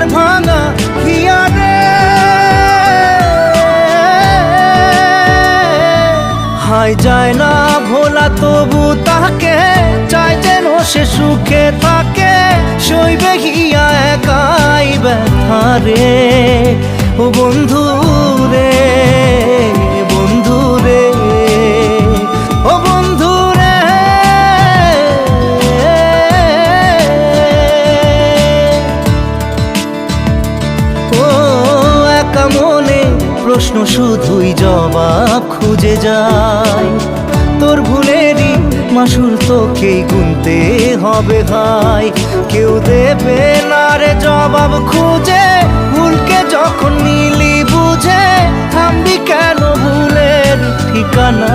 তার ভাঙা হিয়ারে। হায় যায় না ভোলা তবু তাকে, চাই যেন সে সুখে থাকে, সইবে হিয়া একাই ব্যথা রে। ও বন্ধু রে, বন্ধু রে, ও বন্ধু রে। ও একা মনে প্রশ্ন শুধুই জবাব খুঁজে যায়, তোর ভুলেরই মাসুল তোকেই গুনতে হবে ভাই। কেউ দেবে না রে জবাব খুঁজে, ভুলকে যখন নিলি বুঝে, থামবি কেন ভুলের ঠিকানা।